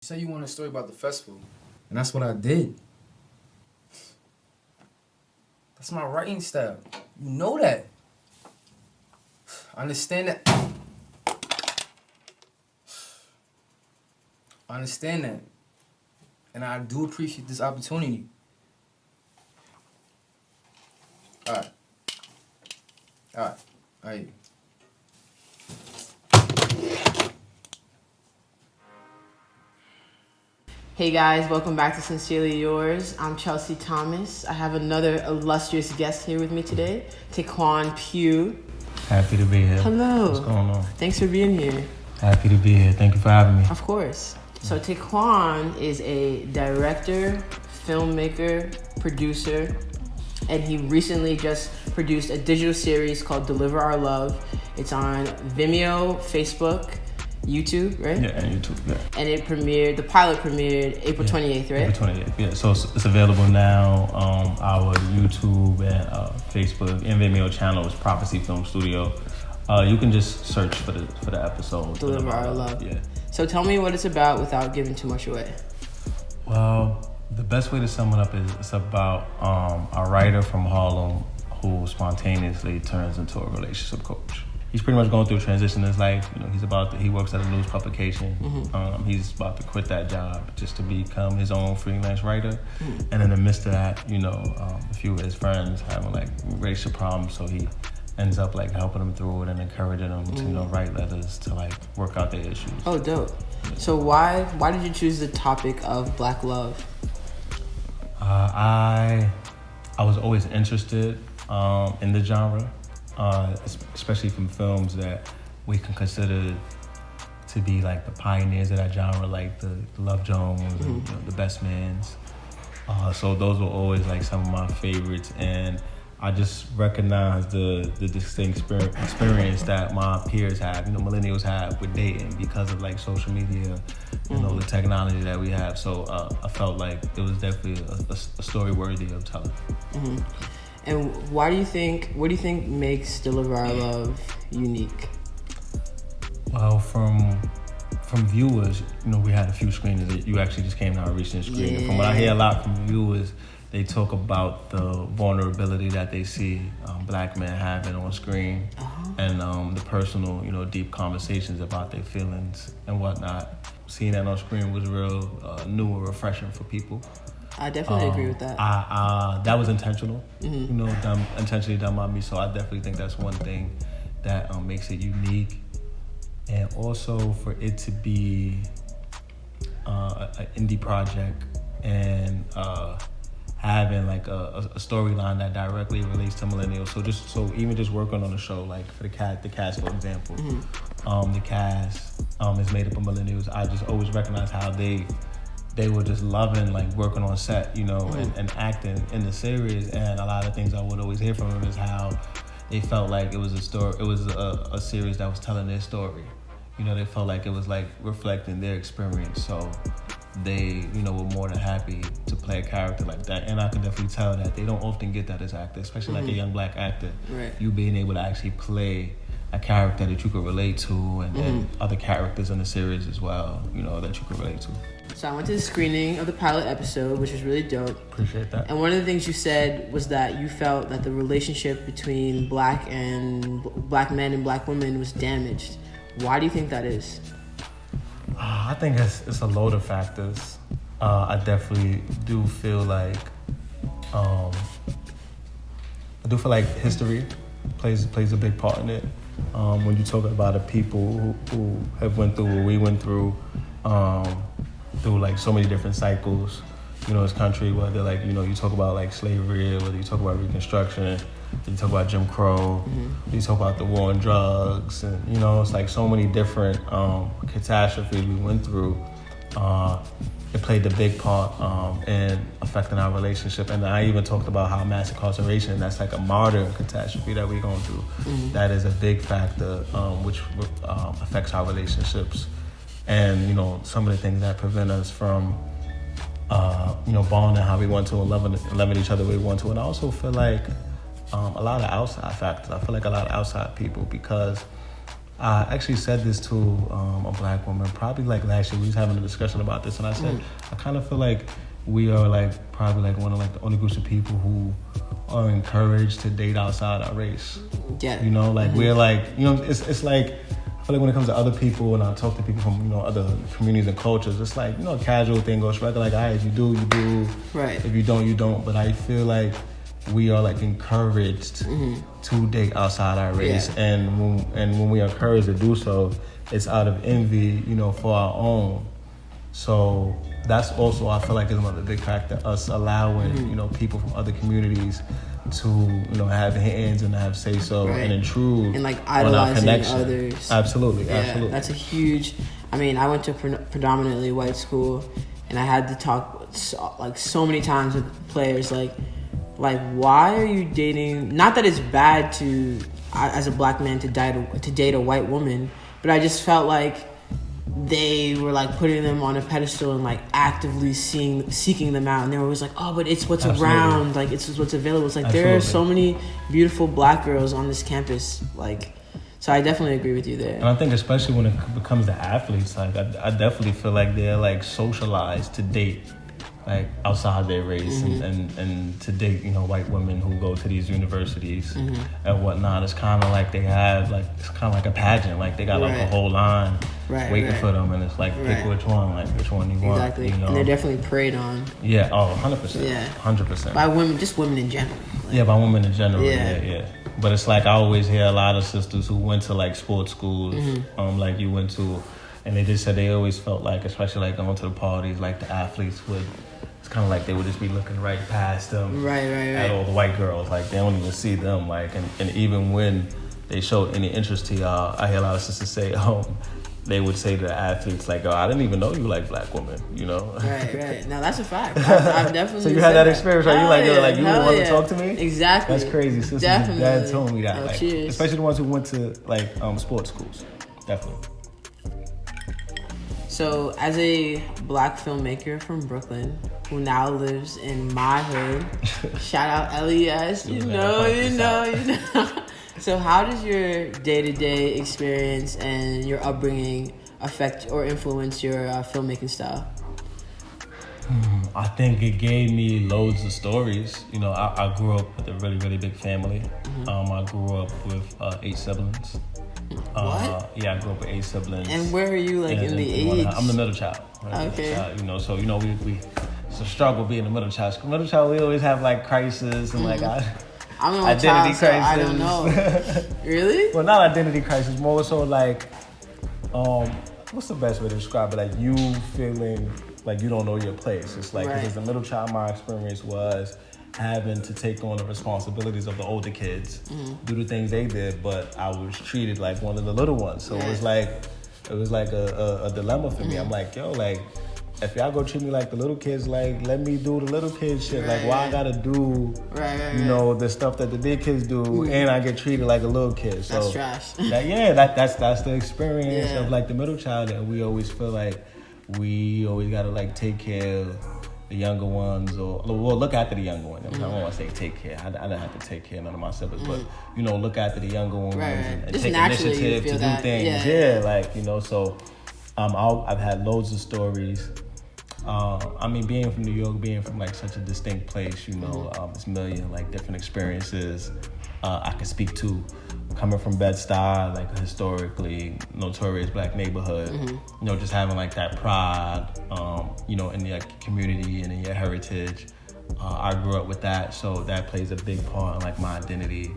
You said you wanted a story about the festival, and that's what I did. That's my writing style. You know that. I understand that. I understand that. And I do appreciate this opportunity. Alright. Alright. Hey guys, welcome back to Sincerely Yours. I'm Chelsi Thomas. I have another illustrious guest here with me today, Ta'Quan Pugh. Happy to be here. Hello. What's going on? Thanks for being here. Happy to be here. Thank you for having me. Of course. So Ta'Quan is a director, filmmaker, producer, and he recently just produced a digital series called Deliver Our Love. It's on Vimeo, Facebook, YouTube, right? Yeah, and YouTube, yeah. And the pilot premiered April 28th, right? April 28th, yeah. So it's available now. Our YouTube and Facebook and Vimeo channel is Prophecy Film Studio. You can just search for the episode. Deliver Our Love. Yeah. So tell me what it's about without giving too much away. Well, the best way to sum it up is it's about a writer from Harlem who spontaneously turns into a relationship coach. He's pretty much going through a transition in his life. You know, he works at a news publication. Mm-hmm. He's about to quit that job just to become his own freelance writer. Mm-hmm. And in the midst of that, a few of his friends having relationship problems, so he ends up helping them through it and encouraging them to write letters to work out their issues. Oh, dope. Yeah. So why did you choose the topic of Black love? I was always interested in the genre. Especially from films that we can consider to be the pioneers of that genre, like the Love Jones and the Best Mans. So those were always some of my favorites, and I just recognized the distinct experience that my peers have, millennials have with dating because of social media, the technology that we have. So I felt like it was definitely a story worthy of telling. Mm-hmm. And what do you think makes Deliver Our Love unique? Well, from viewers, we had a few screeners that you actually just came to our recent screening. Yeah. From what I hear a lot from viewers, they talk about the vulnerability that they see Black men having on screen, and the personal, deep conversations about their feelings and whatnot. Seeing that on screen was real new and refreshing for people. I definitely agree with that. That was intentional, intentionally done by me. So I definitely think that's one thing that makes it unique. And also for it to be an indie project and having a storyline that directly relates to millennials. So even just working on the show, for the cast, for example, the cast is made up of millennials. I just always recognize how they were just loving working on set, and acting in the series. And a lot of things I would always hear from them is how they felt like it was a story. It was a series that was telling their story. They felt like it was reflecting their experience. So they, were more than happy to play a character like that. And I can definitely tell that they don't often get that as actors, especially a young Black actor. Right. You being able to actually play a character that you could relate to, and other characters in the series as well, that you could relate to. So I went to the screening of the pilot episode, which was really dope. Appreciate that. And one of the things you said was that you felt that the relationship between Black men and Black women was damaged. Why do you think that is? I think it's a load of factors. I definitely do feel history plays a big part in it. When you talk about the people who have went through what we went through so many different cycles, this country, whether you talk about slavery, whether you talk about Reconstruction, you talk about Jim Crow, you talk about the war on drugs, and it's so many different catastrophes we went through. It played a big part in affecting our relationship. And I even talked about how mass incarceration, that's a modern catastrophe that we're going through. That is a big factor which affects our relationships. And, some of the things that prevent us from, bonding how we want to and loving each other the way we want to. And I also feel a lot of outside factors. I feel a lot of outside people, because I actually said this to a black woman probably like last year. We was having a discussion about this, and I said I kind of feel like we are like probably like one of like the only groups of people who are encouraged to date outside our race. Yeah. You know, like we're like, you know, it's like I feel like when it comes to other people, and I talk to people from, you know, other communities and cultures, it's like, you know, a casual thing goes regular, like, all right, if you do, you do. Right. If you don't, you don't. But I feel like we are like encouraged to date outside our race, and when we are encouraged to do so, it's out of envy, you know, for our own. So that's also, I feel like, is another big factor, us allowing you know, people from other communities to, you know, have hands and have say so and intrude and like on our idolizing connection. others. Absolutely, Yeah, absolutely. that's a huge. I mean, I went to a predominantly white school, and I had to talk so many times with players like why are you dating? Not that it's bad to as a black man to date a white woman, but I just felt like they were like putting them on a pedestal and like actively seeking them out, and they were always like, oh, but it's what's around, like it's what's available. It's like there are so many beautiful black girls on this campus, like, so I definitely agree with you there. And I think especially when it becomes to athletes, like I definitely feel like they're like socialized to date like outside their race and to date, you know, white women who go to these universities and whatnot. It's kind of like they have like, it's kind of like a pageant, like they got like a whole line waiting for them, and it's like pick which one you want. Exactly. You know? And they're definitely preyed on. Yeah, 100%. Yeah. 100%. By women, just women in general. Yeah, by women in general. Yeah. But it's like I always hear a lot of sisters who went to like sports schools, like you went to, and they just said they always felt like, especially like going to the parties, like the athletes would, it's kind of like they would just be looking right past them. Right. At all the white girls, like they don't even see them, like, and even when they showed any interest to y'all, I hear a lot of sisters say, they would say to the athletes, like, oh, I didn't even know you like black women, you know? Right. Now that's a fact. I've definitely. So you had that experience, right? You want to talk to me? Exactly. That's crazy. Sisters and dad told me that, Oh, like, cheers. especially the ones who went to like sports schools, definitely. So, as a black filmmaker from Brooklyn who now lives in my hood, shout out LES, you know. So, how does your day-to-day experience and your upbringing affect or influence your filmmaking style? I think it gave me loads of stories. You know, I grew up with a really, really big family. I grew up with 8 siblings. What? Yeah, I grew up with 8 siblings. And where are you, like, in the age? I'm the middle child. Right? Okay. You know, so, you know, it's a struggle being the middle child. Middle child, we always have, like, crisis and, like, I'm an identity child, crisis. So I don't know. Really? Well, not identity crisis, more so like, what's the best way to describe it? Like you feeling like you don't know your place. It's like, because the middle child, my experience was having to take on the responsibilities of the older kids, do the things they did, but I was treated like one of the little ones. So it was like a dilemma for me. I'm like, yo, like, if y'all go treat me like the little kids, like, let me do the little kid shit. Like, why I gotta do, you know, the stuff that the big kids do, and I get treated like a little kid. So that's trash. That's the experience of, like, the middle child, and we always feel like we always gotta, like, take care of the younger ones, or well, look after the younger ones. I don't want to say take care. I didn't have to take care of none of my siblings, but, you know, look after the younger ones and take initiative to do things. Yeah, like, you know, so I've had loads of stories. I mean, being from New York, being from like such a distinct place, you know, it's a million like different experiences I could speak to. Coming from Bed-Stuy, like a historically notorious black neighborhood, you know, just having like that pride, you know, in your community and in your heritage. I grew up with that, so that plays a big part in like my identity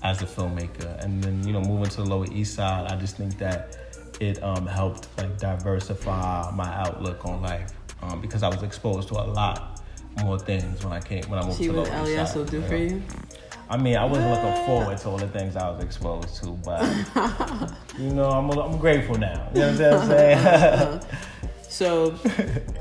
as a filmmaker. And then, you know, moving to the Lower East Side, I just think that it helped like diversify my outlook on life. Because I was exposed to a lot more things when I moved to the Lower East Side. See what LES will do for you? I mean, I wasn't looking forward to all the things I was exposed to, but, you know, I'm grateful now. You know what I'm saying? So,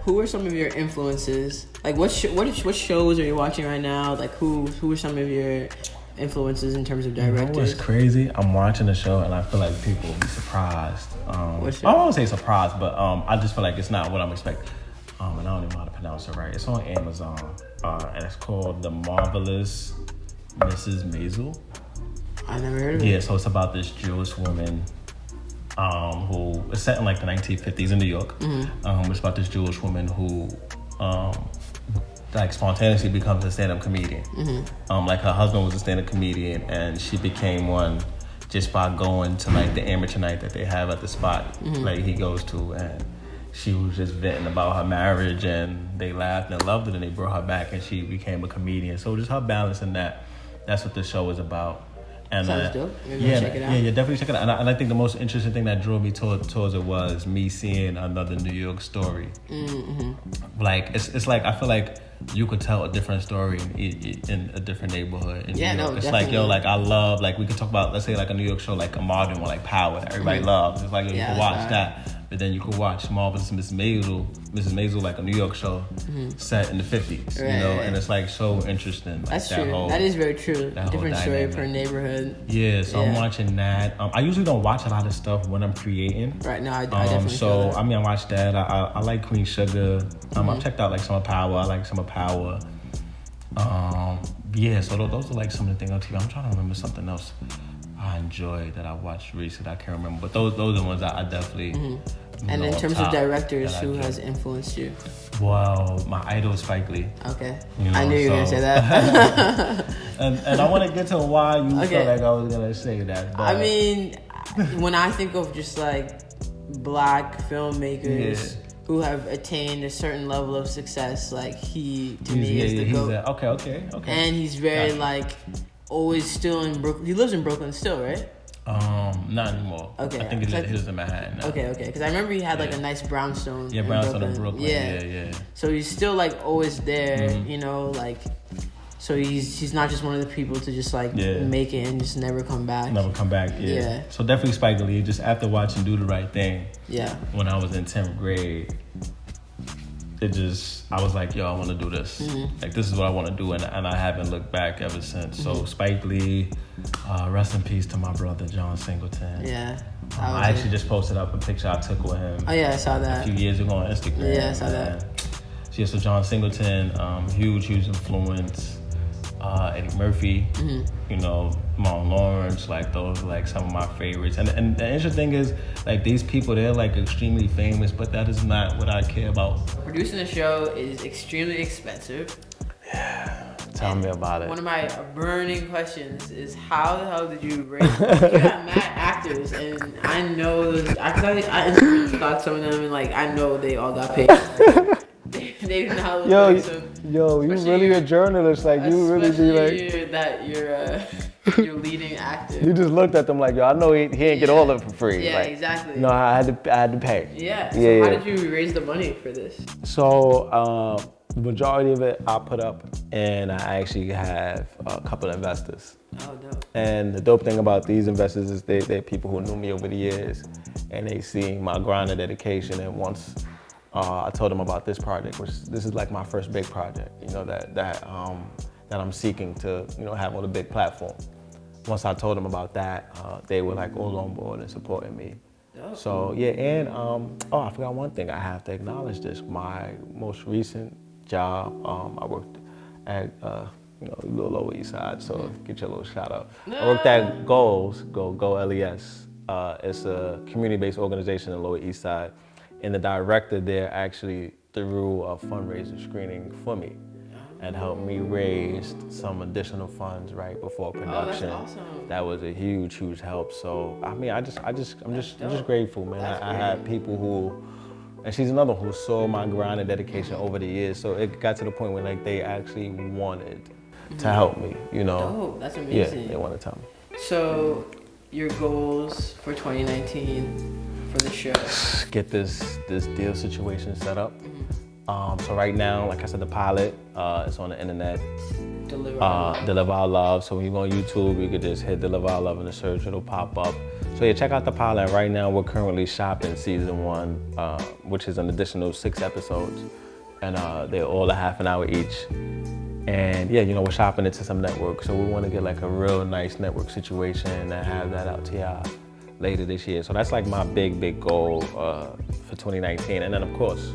who are some of your influences? Like, what shows are you watching right now? Like, who are some of your influences in terms of directors? You know what's crazy? I'm watching the show, and I feel like people will be surprised. I don't want to say surprised, but I just feel like it's not what I'm expecting. And I don't even know how to pronounce it right. It's on Amazon, and it's called The Marvelous Mrs. Maisel. I never heard of it. Yeah, so it's about this Jewish woman who is set in like the 1950s in New York. It's about this Jewish woman who like spontaneously becomes a stand-up comedian. Like her husband was a stand-up comedian, and she became one just by going to like the amateur night that they have at the spot like he goes to, and she was just venting about her marriage, and they laughed and loved it, and they brought her back, and she became a comedian. So just her balancing that's what the show is about. And Sounds dope. Check it out. Yeah, definitely check it out. And I think the most interesting thing that drew me towards it was me seeing another New York story. Like it's like I feel like you could tell a different story in a different neighborhood in New York. It's definitely. like like I love, like we could talk about, let's say like a New York show like a modern one like Power that everybody loves. It's like you can watch that. But then you could watch Marvelous Mrs. Maisel, like a New York show set in the 50s, you know, and it's like so interesting. Like, that's true. That is very true. Different story per neighborhood. Yeah, so I'm watching that. I usually don't watch a lot of stuff when I'm creating. Right, no, I definitely so, feel that. I mean, I watch that. I like Queen Sugar. I've checked out like some of Power. I like some of Power. Yeah, so those are like some of the things on TV. I'm trying to remember something else I enjoyed that I watched recently. I can't remember, but those are the ones I definitely. And in terms of directors, who has influenced you? Well, my idol is Spike Lee. Okay, you know, I knew you were gonna say that. and I want to get to why you felt like I was gonna say that. But I mean, when I think of just like black filmmakers who have attained a certain level of success, like he to me is the GOAT. Okay. And he's very like always still in Brooklyn. He lives in Brooklyn still, right? Not anymore. Okay. I think he lives in Manhattan now. Okay. Because I remember he had like a nice brownstone. Yeah, brownstone in Brooklyn. Yeah. So he's still like always there, you know, like. So he's not just one of the people to just like make it and just never come back. Yeah. So definitely Spike Lee. Just after watching Do the Right Thing. Yeah. When I was in 10th grade, I was like, yo, I want to do this. Like, this is what I want to do, and I haven't looked back ever since. So Spike Lee, rest in peace to my brother John Singleton. Yeah. I actually just posted up a picture I took with him. Oh yeah, I saw that a few years ago on Instagram. Yeah, I saw that. So John Singleton, huge influence. Eddie Murphy, you know, Martin Lawrence, like those are like some of my favorites. And the interesting thing is, like these people, they're like extremely famous, but that is not what I care about. Producing a show is extremely expensive. Yeah, tell me about it. One of my burning questions is how the hell did you raise? You got mad actors, and I know those actors. I instantly got some of them, and like I know they all got paid. They do not look like some. Yo, you really a journalist? Like you really be like that you're leading actor. You just looked at them like, yo, I know he ain't get all of it for free. Yeah, like, exactly. No, I had to pay. Yeah. So how did you raise the money for this? So the majority of it I put up, and I actually have a couple of investors. Oh, dope. And the dope thing about these investors is they're people who knew me over the years, and they see my grind and dedication. And once I told them about this project, which this is like my first big project, you know, that I'm seeking to, you know, have on a big platform. Once I told them about that, they were like all on board and supporting me. Oh. So yeah, and I forgot one thing. I have to acknowledge this. My most recent job, I worked at little Lower East Side, so get your little shout out. I worked at Go LES. It's a community-based organization in Lower East Side. And the director there actually threw a fundraiser screening for me and helped me raise some additional funds right before production. Oh, that's awesome. That was a huge help. So I mean, I'm just grateful, man. I had people who, and she's another one who saw my grind and dedication over the years. So it got to the point where like they actually wanted to help me, you know. Oh, that's amazing. Yeah, they want to tell me. So your goals for 2019. For the show. Get this deal situation set up. So right now, like I said, the pilot is on the internet. Deliver Our Love. So when you go on YouTube, you could just hit Deliver Our Love in the search, it'll pop up. So yeah, check out the pilot. Right now, we're currently shopping season 1, which is an additional 6 episodes. And they're all a half an hour each. And yeah, you know, we're shopping it to some networks. So we want to get like a real nice network situation and have that out to y'all later this year. So that's like my big goal for 2019. And then of course,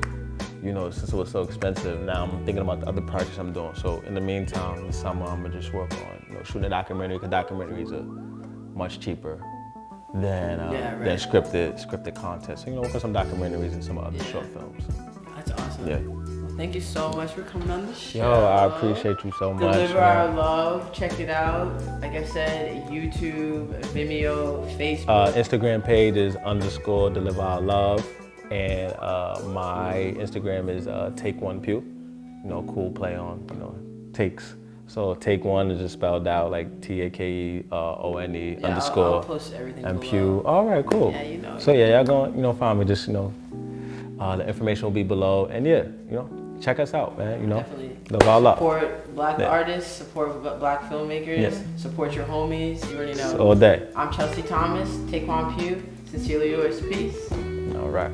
you know, since it was so expensive, now I'm thinking about the other projects I'm doing. So in the meantime, this summer I'm gonna just work on, you know, shooting a documentary, because documentaries are much cheaper than Yeah, than scripted content. So work on some documentaries and some other short films. That's awesome. Yeah. Well, thank you so much for coming on the show. Yo, I appreciate you so much. Deliver Our Love. Check it out. Like I said, YouTube, Vimeo, Facebook. Instagram page is _Deliver Our Love, and my Instagram is Ta'Quan Pugh. Cool play on takes. So Ta'Quan is just spelled out like TAKEONE I'll post everything and below. Pugh. All right, cool. Yeah, So yeah, y'all gonna find me. Just the information will be below, and check us out, man. Definitely. Love our love. Support black artists, support black filmmakers, support your homies. You already know. All day. I'm Chelsi Thomas, Ta'Quan Pugh. Sincerely yours. Peace. All right.